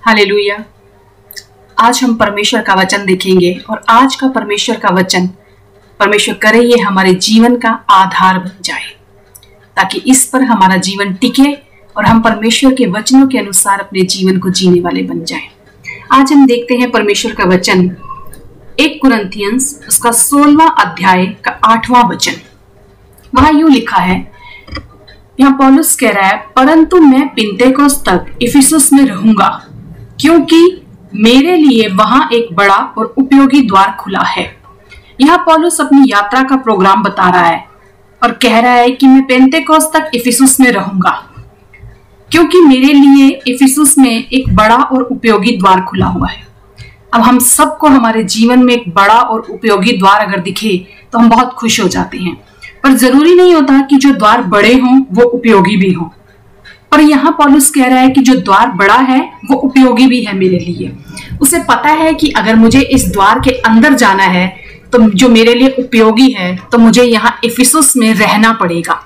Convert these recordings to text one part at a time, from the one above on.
Hallelujah. आज हम परमेश्वर का वचन देखेंगे और आज का परमेश्वर का वचन परमेश्वर करे ये हमारे जीवन का आधार बन जाए, ताकि इस पर हमारा जीवन टिके और हम परमेश्वर के वचनों के अनुसार अपने जीवन को जीने वाले बन जाएं। आज हम देखते हैं परमेश्वर का वचन 1 कुरिन्थियंस उसका 16वां अध्याय का 8वां वचन। वहां यूं लिखा है, यहाँ पौलुस कह रहा है, परंतु मैं पिन्तेकुस्त तक इफिसुस में रहूंगा, क्योंकि मेरे लिए वहां एक बड़ा और उपयोगी द्वार खुला है। यहाँ पौलुस अपनी यात्रा का प्रोग्राम बता रहा है और कह रहा है कि मैं पिन्तेकुस्त तक इफिसुस में रहूंगा, क्योंकि मेरे लिए इफिसुस में एक बड़ा और उपयोगी द्वार खुला हुआ है। अब हम सबको हमारे जीवन में एक बड़ा और उपयोगी द्वार अगर दिखे तो हम बहुत खुश हो जाते हैं, पर जरूरी नहीं होता कि जो द्वार बड़े हों वो उपयोगी भी हों। पर यहाँ पौलुस कह रहा है कि जो द्वार बड़ा है वो उपयोगी भी है मेरे लिए। उसे पता है कि अगर मुझे इस द्वार के अंदर जाना है तो जो मेरे लिए उपयोगी है, तो मुझे यहाँ इफिसुस में रहना पड़ेगा।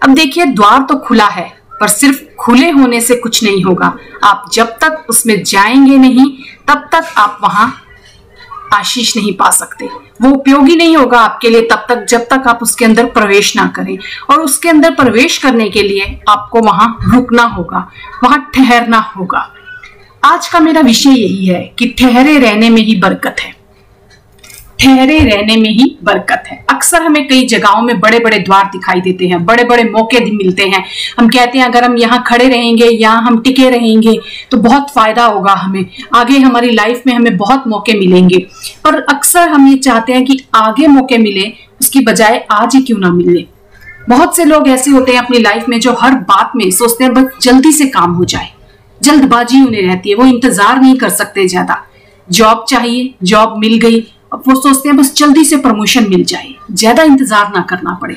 अब देखिए, द्वार तो खुला है, पर सिर्फ खुले होने से कुछ नहीं होगा। आप जब तक उसमें जाएंगे नहीं तब तक आप वहां आशीष नहीं पा सकते। वो उपयोगी नहीं होगा आपके लिए तब तक जब तक आप उसके अंदर प्रवेश ना करें। और उसके अंदर प्रवेश करने के लिए आपको वहां रुकना होगा, वहां ठहरना होगा। आज का मेरा विषय यही है कि ठहरे रहने में ही बरकत है। ठहरे रहने में ही बरकत है। अक्सर हमें कई जगहों में बड़े बड़े द्वार दिखाई देते हैं, बड़े बड़े मौके मिलते हैं। हम कहते हैं अगर हम यहाँ खड़े रहेंगे, यहाँ हम टिके रहेंगे तो बहुत फायदा होगा, हमें आगे हमारी लाइफ में हमें बहुत मौके मिलेंगे। पर अक्सर हम ये चाहते हैं कि आगे मौके मिले, उसकी बजाय आज ही क्यों ना मिले। बहुत से लोग ऐसे होते हैं अपनी लाइफ में जो हर बात में सोचते हैं बस जल्दी से काम हो जाए, जल्दबाजी उन्हें रहती है, वो इंतजार नहीं कर सकते ज्यादा। जॉब चाहिए, जॉब मिल गई, अब वो सोचते हैं बस जल्दी से प्रमोशन मिल जाए, ज्यादा इंतजार ना करना पड़े।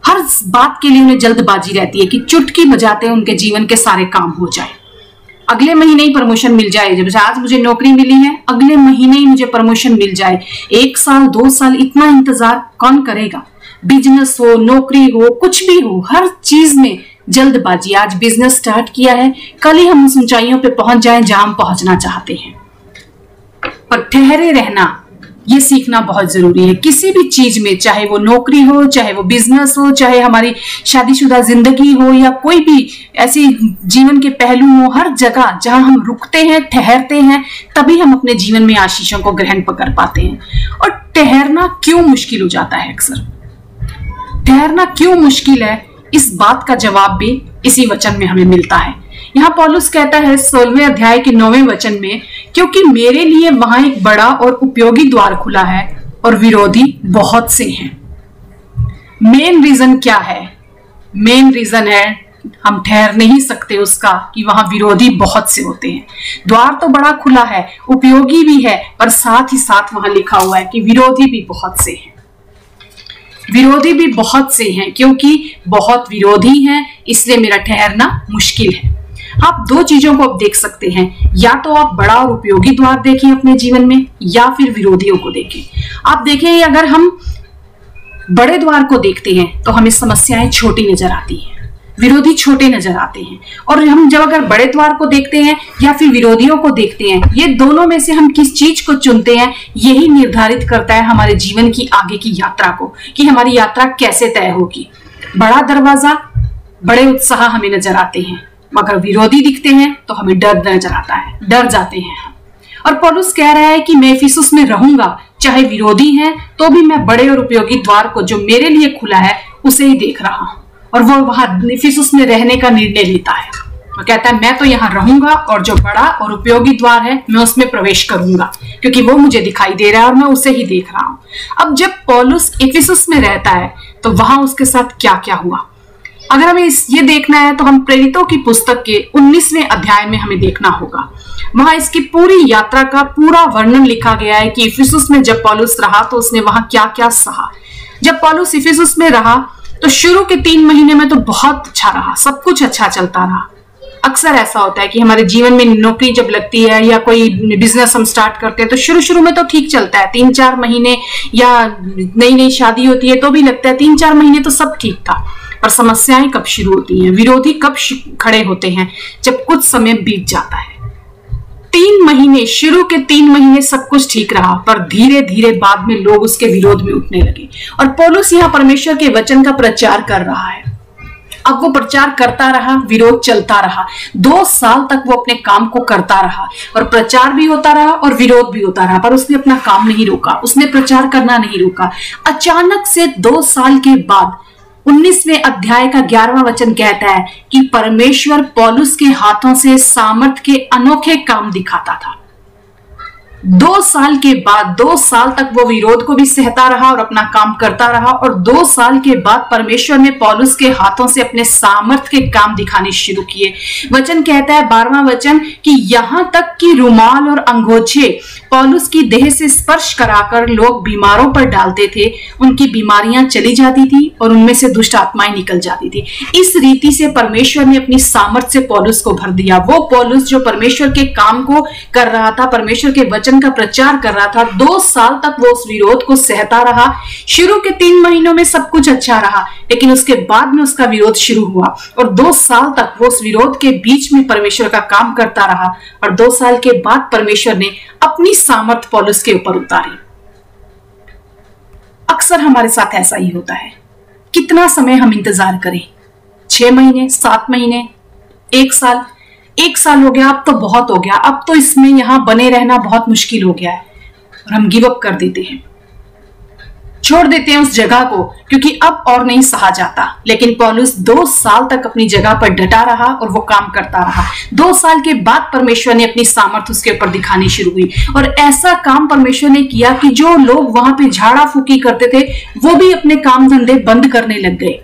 हर बात के लिए उन्हें जल्दबाजी रहती है कि चुटकी बजाते हैं उनके जीवन के सारे काम हो जाए। अगले महीने ही प्रमोशन मिल जाए, जब आज मुझे नौकरी मिली है अगले महीने ही मुझे प्रमोशन मिल जाए। 1 साल 2 साल इतना इंतजार कौन करेगा। बिजनेस हो, नौकरी हो, कुछ भी हो, हर चीज में जल्दबाजी। आज बिजनेस स्टार्ट किया है, कल ही हम उस ऊंचाइयों पे पहुंच जाएं जहां हम पहुंचना चाहते हैं। पर ठहरे रहना ये सीखना बहुत जरूरी है किसी भी चीज में, चाहे वो नौकरी हो, चाहे वो बिजनेस हो, चाहे हमारी शादीशुदा जिंदगी हो, या कोई भी ऐसी जीवन के पहलू हो। हर जगह जहां हम रुकते हैं, ठहरते हैं, तभी हम अपने जीवन में आशीषों को ग्रहण कर पाते हैं। और ठहरना क्यों मुश्किल हो जाता है अक्सर, ठहरना क्यों मुश्किल है, इस बात का जवाब भी इसी वचन में हमें मिलता है। यहाँ पौलुस कहता है 16वें अध्याय के 9वें वचन में, क्योंकि मेरे लिए वहां एक बड़ा और उपयोगी द्वार खुला है और विरोधी बहुत से हैं। मेन रीजन क्या है? मेन रीजन है हम ठहर नहीं सकते उसका कि वहां विरोधी बहुत से होते हैं। द्वार तो बड़ा खुला है, उपयोगी भी है, पर साथ ही साथ वहां लिखा हुआ है कि विरोधी भी बहुत से हैं। विरोधी भी बहुत से हैं, क्योंकि बहुत विरोधी हैं इसलिए मेरा ठहरना मुश्किल है। आप 2 चीजों को आप देख सकते हैं, या तो आप बड़ा और उपयोगी द्वार देखें अपने जीवन में, या फिर विरोधियों को देखें। आप देखें, अगर हम बड़े द्वार को देखते हैं तो हमें समस्याएं छोटी नजर आती हैं, विरोधी छोटे नजर आते हैं। और हम जब अगर बड़े द्वार को देखते हैं या फिर विरोधियों को देखते हैं, ये दोनों में से हम किस चीज को चुनते हैं, यही निर्धारित करता है हमारे जीवन की आगे की यात्रा को, कि हमारी यात्रा कैसे तय होगी। बड़ा दरवाजा, बड़े उत्साह हमें नजर आते हैं, मगर विरोधी दिखते हैं तो हमें डर नजर आता है, डर जाते हैं हम। और पौलुस कह रहा है कि मैं इफिसुस में रहूंगा, चाहे विरोधी हैं तो भी मैं बड़े और उपयोगी द्वार को जो मेरे लिए खुला है उसे ही देख रहा हूं। और वो वहां इफिसुस में रहने का निर्णय लेता है। वो कहता है मैं तो यहाँ रहूंगा और जो बड़ा और उपयोगी द्वार है मैं उसमें प्रवेश करूंगा, क्योंकि वो मुझे दिखाई दे रहा है और मैं उसे ही देख रहा हूं। अब जब पौलुस इफिसुस में रहता है तो वहां उसके साथ क्या क्या हुआ, अगर हमें ये देखना है तो हम प्रेरितों की पुस्तक के 19वें अध्याय में हमें देखना होगा। वहां इसकी पूरी यात्रा का पूरा वर्णन लिखा गया है कि इफिसुस में जब पौलुस रहा तो उसने वहां क्या क्या सहा। जब पौलुस इफिसुस में रहा तो शुरू के 3 महीने में तो बहुत अच्छा रहा, सब कुछ अच्छा चलता रहा। अक्सर ऐसा होता है कि हमारे जीवन में नौकरी जब लगती है या कोई बिजनेस हम स्टार्ट करते हैं तो शुरू शुरू में तो ठीक चलता है, 3-4 महीने, या नई नई शादी होती है तो भी लगता है 3-4 महीने तो सब ठीक था। पर समस्याएं कब शुरू होती हैं, विरोधी कब खड़े होते हैं, जब कुछ समय बीत जाता है, 3 महीने, शुरू के 3 महीने सब कुछ ठीक रहा, पर धीरे धीरे बाद में लोग उसके विरोध में उठने लगे। और पौलुस यहाँ परमेश्वर के वचन का प्रचार कर रहा है। अब वो प्रचार करता रहा, विरोध चलता रहा। 2 साल तक वो अपने काम को करता रहा और प्रचार भी होता रहा और विरोध भी होता रहा, पर उसने अपना काम नहीं रोका, उसने प्रचार करना नहीं रोका। अचानक से 2 साल के बाद 19वें अध्याय का 11वां वचन कहता है कि परमेश्वर पौलुस के हाथों से सामर्थ के अनोखे काम दिखाता था। 2 साल के बाद 2 साल तक वो विरोध को भी सहता रहा और अपना काम करता रहा, और 2 साल के बाद परमेश्वर ने पौलुस के हाथों से अपने सामर्थ के काम दिखाने शुरू किए। वचन कहता है 12वां वचन कि यहां तक कि रुमाल और अंगोछे पौलुस की देह से स्पर्श कराकर लोग बीमारों पर डालते थे, उनकी बीमारियां चली जाती थी और उनमें से दुष्ट आत्माएं निकल जाती थी। इस रीति से परमेश्वर ने अपनी सामर्थ से पौलुस को भर दिया। वो पौलुस जो परमेश्वर के काम को कर रहा था, परमेश्वर के वचन का प्रचार कर रहा था, 2 साल तक वो उस विरोध को सहता रहा। शुरू के 3 महीनों में सब कुछ अच्छा रहा, लेकिन उसके बाद में उसका विरोध शुरू हुआ और 2 साल तक वो उस विरोध के बीच में परमेश्वर का काम करता रहा। और 2 साल के बाद परमेश्वर ने अपनी सामर्थ पौलुस के ऊपर उतारी। अक्सर हमारे साथ ऐसा ही होता है। कितना समय हम इंतजार करें? 6 महीने, 7 महीने, 1 साल? 1 साल हो गया, अब तो बहुत हो गया, अब तो इसमें यहां बने रहना बहुत मुश्किल हो गया है, और हम गिव अप कर देते हैं, छोड़ देते हैं उस जगह को, क्योंकि अब और नहीं सहा जाता। लेकिन पौलुस 2 साल तक अपनी जगह पर डटा रहा और वो काम करता रहा। 2 साल के बाद परमेश्वर ने अपनी सामर्थ उसके ऊपर दिखानी शुरू हुई, और ऐसा काम परमेश्वर ने किया कि जो लोग वहां पे झाड़ा फूकी करते थे वो भी अपने काम धंधे बंद करने लग गए।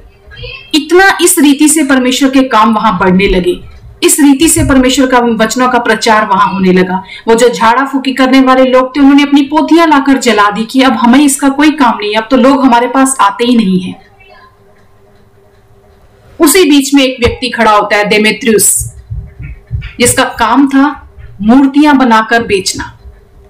इतना इस रीति से परमेश्वर के काम वहां बढ़ने लगे, इस रीति से परमेश्वर का वचनों का प्रचार वहां होने लगा। वो जो झाड़ा फूकी करने वाले लोग थे, उन्होंने अपनी पोथियां लाकर जला दी कि अब हमें इसका कोई काम नहीं है, अब तो लोग हमारे पास आते ही नहीं है। उसी बीच में एक व्यक्ति खड़ा होता है, देमेत्रियुस, जिसका काम था मूर्तियां बनाकर बेचना।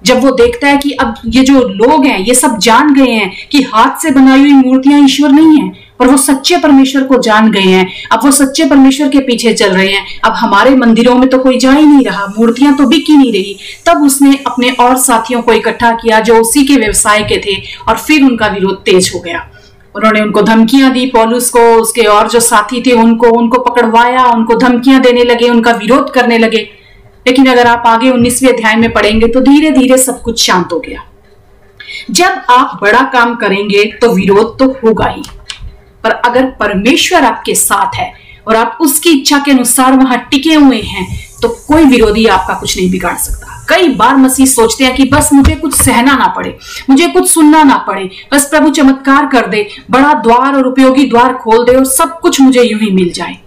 जब वो देखता है कि अब ये जो लोग हैं ये सब जान गए हैं कि हाथ से बनाई हुई मूर्तियां ईश्वर नहीं है, और वो सच्चे परमेश्वर को जान गए हैं, अब वो सच्चे परमेश्वर के पीछे चल रहे हैं, अब हमारे मंदिरों में तो कोई जा ही नहीं रहा, मूर्तियां तो बिक ही नहीं रही। तब उसने अपने और साथियों को इकट्ठा किया जो उसी के व्यवसाय के थे, और फिर उनका विरोध तेज हो गया। उन्होंने उनको धमकियां दी, पौलुस को, उसके और जो साथी थे उनको पकड़वाया, उनको धमकियां देने लगे, उनका विरोध करने लगे। लेकिन अगर आप आगे 19वें अध्याय में पढ़ेंगे तो धीरे धीरे सब कुछ शांत हो गया। जब आप बड़ा काम करेंगे तो विरोध तो होगा ही, पर अगर परमेश्वर आपके साथ है और आप उसकी इच्छा के अनुसार वहां टिके हुए हैं तो कोई विरोधी आपका कुछ नहीं बिगाड़ सकता। कई बार मसीह सोचते हैं कि बस मुझे कुछ सहना ना पड़े, मुझे कुछ सुनना ना पड़े, बस प्रभु चमत्कार कर दे, बड़ा द्वार और उपयोगी द्वार खोल दे और सब कुछ मुझे यूं ही मिल जाए।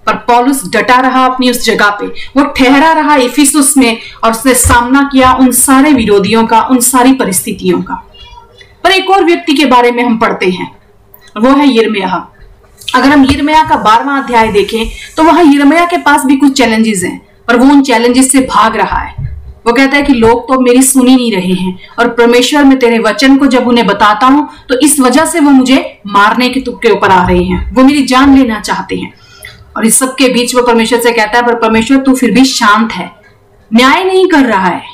पर पौलुस डटा रहा अपनी उस जगह पे, वो ठहरा रहा इफिसुस में, और उसने सामना किया उन सारे विरोधियों का, उन सारी परिस्थितियों का। पर एक और व्यक्ति के बारे में हम पढ़ते हैं, वो है यिर्मयाह। अगर हम यिर्मयाह का 12वां अध्याय देखें तो वहां यिर्मयाह के पास भी कुछ चैलेंजेस हैं, और वो उन चैलेंजेस से भाग रहा है। वो कहता है कि लोग तो मेरी सुन ही नहीं रहे हैं, और परमेश्वर मैं तेरे वचन को जब उन्हें बताता हूं तो इस वजह से वो मुझे मारने के तुक्के ऊपर आ रहे हैं, वो मेरी जान लेना चाहते हैं। और इस सब के बीच वो परमेश्वर से कहता है, पर परमेश्वर तू फिर भी शांत है, न्याय नहीं कर रहा है।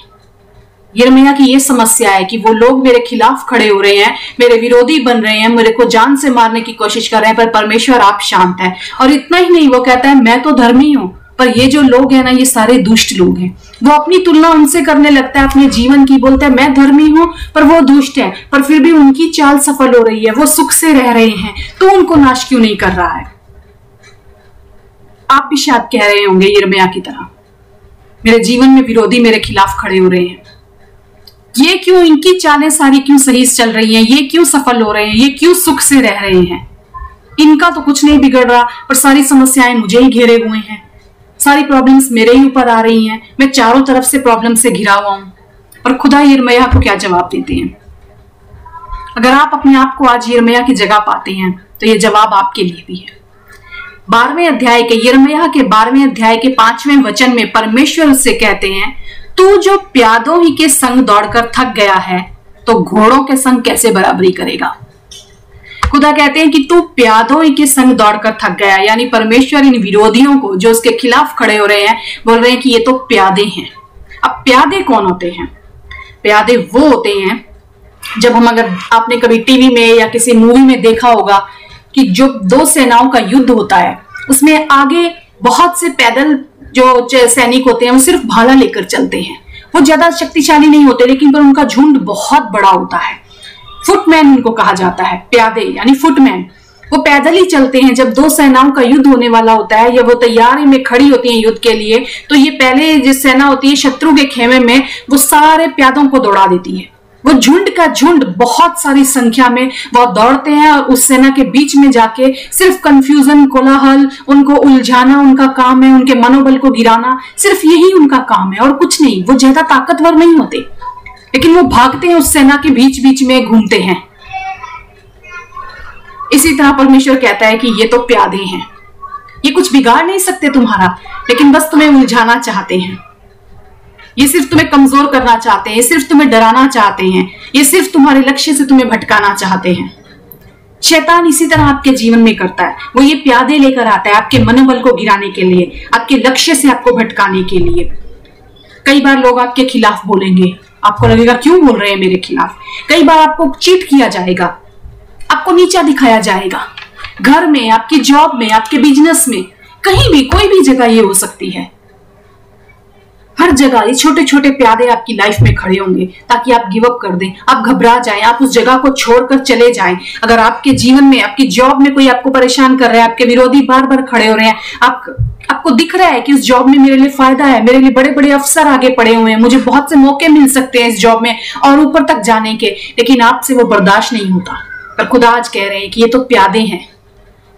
यिर्मयाह की ये समस्या है कि वो लोग मेरे खिलाफ खड़े हो रहे हैं, मेरे विरोधी बन रहे हैं, मेरे को जान से मारने की कोशिश कर रहे हैं, पर परमेश्वर आप शांत है। और इतना ही नहीं, वो कहता है मैं तो धर्मी हूं, पर ये जो लोग हैं ना, ये सारे दुष्ट लोग हैं। वो अपनी तुलना उनसे करने लगता है अपने जीवन की, बोलता है मैं धर्मी हूं पर वो दुष्ट है, पर फिर भी उनकी चाल सफल हो रही है, वो सुख से रह रहे हैं, तो उनको नाश क्यों नहीं कर रहा है। आप भी शायद कह रहे होंगे यिर्मयाह की तरह, मेरे जीवन में विरोधी मेरे खिलाफ खड़े हो रहे हैं, ये क्यों, इनकी चालें सारी क्यों सही चल रही हैं, ये क्यों सफल हो रहे हैं, ये क्यों सुख से रह रहे हैं, इनका तो कुछ नहीं बिगड़ रहा, पर सारी समस्याएं मुझे ही घेरे हुए हैं, सारी प्रॉब्लम्स मेरे ही ऊपर आ रही हैं, मैं चारों तरफ से प्रॉब्लम से घिरा हुआ हूं। और खुदा यिर्मयाह को क्या जवाब देते हैं? अगर आप अपने आप को आज यिर्मयाह की जगह पाते हैं तो ये जवाब आपके लिए भी है। 12वें अध्याय के, यिर्मयाह के 12वें अध्याय के 5वें वचन में परमेश्वर उससे कहते हैं, तू जो प्यादों ही के संग दौड़कर थक गया है तो घोड़ों के संग कैसे बराबरी करेगा। खुदा कहते हैं कि तू प्यादों ही के संग दौड़कर थक गया, यानी परमेश्वर इन विरोधियों को जो उसके खिलाफ खड़े हो रहे हैं बोल रहे हैं कि ये तो प्यादे हैं, अब प्यादे कौन होते हैं? प्यादे वो होते हैं जब हम, अगर आपने कभी टीवी में या किसी मूवी में देखा होगा कि जो दो सेनाओं का युद्ध होता है, उसमें आगे बहुत से पैदल जो सैनिक होते हैं वो सिर्फ भाला लेकर चलते हैं। वो ज्यादा शक्तिशाली नहीं होते, लेकिन पर उनका झुंड बहुत बड़ा होता है। फुटमैन उनको कहा जाता है, प्यादे यानी फुटमैन। वो पैदल ही चलते हैं। जब दो सेनाओं का युद्ध होने वाला होता है या वो तैयारी में खड़ी होती हैं युद्ध के लिए, तो ये पहले जिस सेना होती है शत्रु के खेमे में, वो सारे प्यादों को दौड़ा देती है। वो झुंड का झुंड बहुत सारी संख्या में वो दौड़ते हैं और उस सेना के बीच में जाके सिर्फ कंफ्यूजन, कोलाहल, उनको उलझाना उनका काम है, उनके मनोबल को गिराना, सिर्फ यही उनका काम है और कुछ नहीं। वो ज्यादा ताकतवर नहीं होते, लेकिन वो भागते हैं उस सेना के बीच बीच में घूमते हैं। इसी तरह परमेश्वर कहता है कि ये तो प्यादे हैं, ये कुछ बिगाड़ नहीं सकते तुम्हारा, लेकिन बस तुम्हें उलझाना चाहते हैं। ये सिर्फ तुम्हें कमजोर करना चाहते हैं, ये सिर्फ तुम्हें डराना चाहते हैं, ये सिर्फ तुम्हारे लक्ष्य से तुम्हें भटकाना चाहते हैं। शैतान इसी तरह आपके जीवन में करता है। वो ये प्यादे लेकर आता है आपके मनोबल को गिराने के लिए, आपके लक्ष्य से आपको भटकाने के लिए। कई बार लोग आपके खिलाफ बोलेंगे, आपको लगेगा क्यों बोल रहे हैं मेरे खिलाफ। कई बार आपको चीट किया जाएगा, आपको नीचा दिखाया जाएगा, घर में, आपकी जॉब में, आपके बिजनेस में, कहीं भी, कोई भी जगह ये हो सकती है। हर जगह ये छोटे छोटे प्यादे आपकी लाइफ में खड़े होंगे ताकि आप गिव अप कर दें, आप घबरा जाएं, आप उस जगह को छोड़कर चले जाएं। अगर आपके जीवन में, आपकी जॉब में कोई आपको परेशान कर रहा है, आपके विरोधी बार बार खड़े हो रहे हैं, आपको दिख रहा है कि उस जॉब में मेरे लिए फायदा है, मेरे लिए बड़े बड़े अफसर आगे पड़े हुए हैं, मुझे बहुत से मौके मिल सकते हैं इस जॉब में और ऊपर तक जाने के, लेकिन आपसे वो बर्दाश्त नहीं होता। पर खुदा आज कह रहे हैं कि ये तो प्यादे हैं,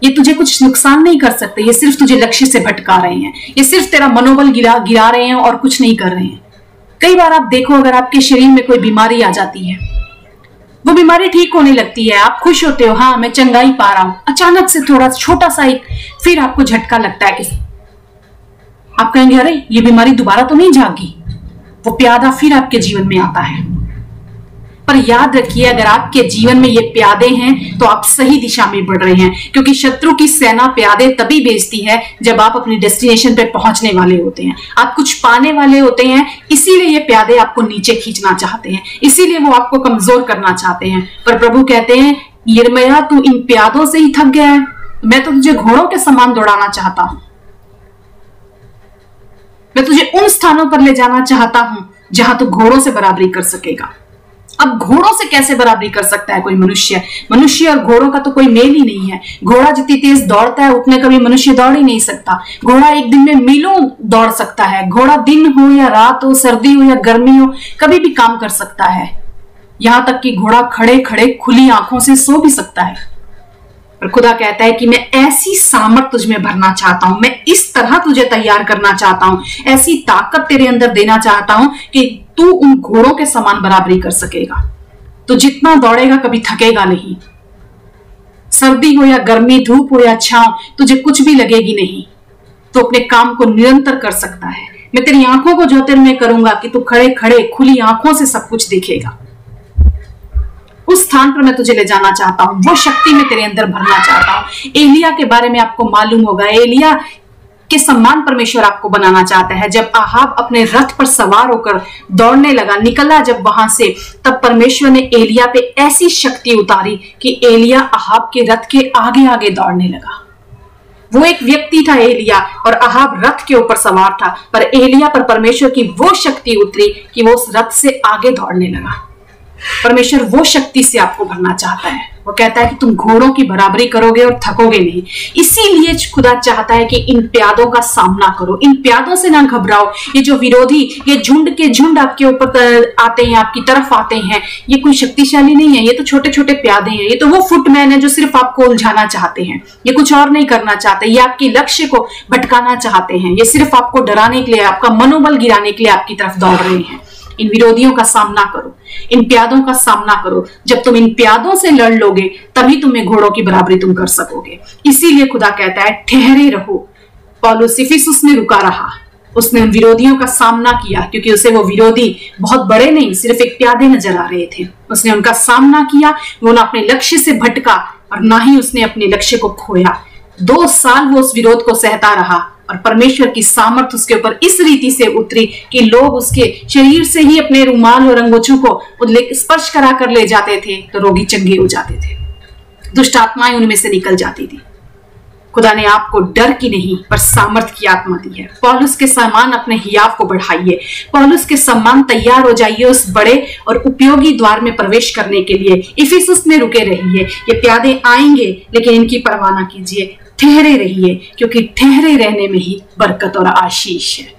ये तुझे कुछ नुकसान नहीं कर सकते, ये सिर्फ तुझे लक्ष्य से भटका रहे हैं, ये सिर्फ तेरा मनोबल गिरा रहे हैं और कुछ नहीं कर रहे हैं। कई बार आप देखो, अगर आपके शरीर में कोई बीमारी आ जाती है, वो बीमारी ठीक होने लगती है, आप खुश होते हो, हाँ मैं चंगाई पा रहा हूं, अचानक से थोड़ा छोटा सा एक फिर आपको झटका लगता है किसी, आप कहेंगे अरे ये बीमारी दोबारा तो नहीं जागी। वो प्यादा फिर आपके जीवन में आता है। पर याद रखिए, अगर आपके जीवन में ये प्यादे हैं तो आप सही दिशा में बढ़ रहे हैं, क्योंकि शत्रु की सेना प्यादे तभी भेजती है जब आप अपनी डेस्टिनेशन पे पहुंचने वाले होते हैं, आप कुछ पाने वाले होते हैं। इसीलिए ये प्यादे आपको नीचे खींचना चाहते हैं, इसीलिए वो आपको कमजोर करना चाहते हैं। पर प्रभु कहते हैं, यिर्मयाह तू इन प्यादों से ही थक गया है, मैं तो तुझे घोड़ों के समान दौड़ाना चाहता हूं, मैं तुझे उन स्थानों पर ले जाना चाहता हूं जहां तू घोड़ों से बराबरी कर सकेगा। अब घोड़ों से कैसे बराबरी कर सकता है कोई मनुष्य? मनुष्य और घोड़ों का तो कोई मेल ही नहीं है। घोड़ा जितनी तेज दौड़ता है उतने कभी मनुष्य दौड़ ही नहीं सकता। घोड़ा एक दिन में मीलों दौड़ सकता है। घोड़ा दिन हो या रात हो, सर्दी हो या गर्मी हो, कभी भी काम कर सकता है। यहां तक कि घोड़ा खड़े खड़े खुली आंखों से सो भी सकता है। पर खुदा कहता है कि मैं ऐसी सामर्थ तुझ में भरना चाहता हूं, मैं इस तरह तुझे तैयार करना चाहता हूं, ऐसी ताकत तेरे अंदर देना चाहता हूं कि तू उन घोड़ों के समान बराबरी कर सकेगा। तो जितना दौड़ेगा कभी थकेगा नहीं। सर्दी हो या गर्मी, धूप हो या छांव, तुझे कुछ भी लगेगी नहीं। तो अपने काम को निरंतर कर सकता है। मैं तेरी आंखों को ज्योतिर्मय करूंगा कि तू खड़े खड़े खुली आंखों से सब कुछ देखेगा। उस स्थान पर मैं तुझे ले जाना चाहता हूं, वो शक्ति में तेरे अंदर भरना चाहता हूं। एलिया के बारे में आपको मालूम होगा, एलिया के सम्मान परमेश्वर आपको बनाना चाहता है। जब आहाब अपने रथ पर सवार होकर दौड़ने लगा, निकला जब वहां से, तब परमेश्वर ने एलिया पे ऐसी शक्ति उतारी कि एलिया आहाब के रथ के आगे आगे दौड़ने लगा। वो एक व्यक्ति था एलिया और आहाब रथ के ऊपर सवार था, पर एलिया पर परमेश्वर की वो शक्ति उतरी कि वो उस रथ से आगे दौड़ने लगा। परमेश्वर वो शक्ति से आपको भरना चाहता है। वो कहता है कि तुम घोड़ों की बराबरी करोगे और थकोगे नहीं। इसीलिए खुदा चाहता है कि इन प्यादों का सामना करो, इन प्यादों से ना घबराओ। ये जो विरोधी, ये झुंड के झुंड आपके ऊपर आते हैं, आपकी तरफ आते हैं, ये कोई शक्तिशाली नहीं है, ये तो छोटे छोटे प्यादे हैं। ये तो वो फुटमैन है जो सिर्फ आपको उलझाना चाहते हैं, ये कुछ और नहीं करना चाहते। ये आपके लक्ष्य को भटकाना चाहते हैं, ये सिर्फ आपको डराने के लिए, आपका मनोबल गिराने के लिए आपकी तरफ दौड़ रहे हैं। इन विरोधियों का सामना करो, इन प्यादों का सामना करो। जब तुम इन प्यादों से लड़ लोगे तभी तुम्हें घोड़ों की बराबरी तुम कर सकोगे। इसीलिए खुदा कहता है ठहरे रहो। पौलुस इफिसुस में रुका रहा, उसने उन विरोधियों का सामना किया, क्योंकि उसे वो विरोधी बहुत बड़े नहीं, सिर्फ एक प्यादे नजर आ रहे थे। उसने उनका सामना किया, वो ना अपने लक्ष्य से भटका और ना ही उसने अपने लक्ष्य को खोया। 2 साल वो उस विरोध को सहता रहा और परमेश्वर की सामर्थ उसके ऊपर इस रीति से उतरी कि लोग उसके शरीर से ही अपने रुमाल और अंगोछों को स्पर्श करा कर ले जाते थे तो रोगी चंगे हो जाते थे, दुष्ट आत्माएं उनमें से निकल जाती थी। खुदा ने आपको डर की नहीं पर सामर्थ की आत्मा दी है। पौलुस के समान अपने हियाव को बढ़ाइए, पौलुस के समान तैयार हो जाइए उस बड़े और उपयोगी द्वार में प्रवेश करने के लिए। इफिसुस में रुके रहिए, ये प्यादे आएंगे लेकिन इनकी परवाह ना कीजिए, ठहरे रहिए, क्योंकि ठहरे रहने में ही बरकत और आशीष है।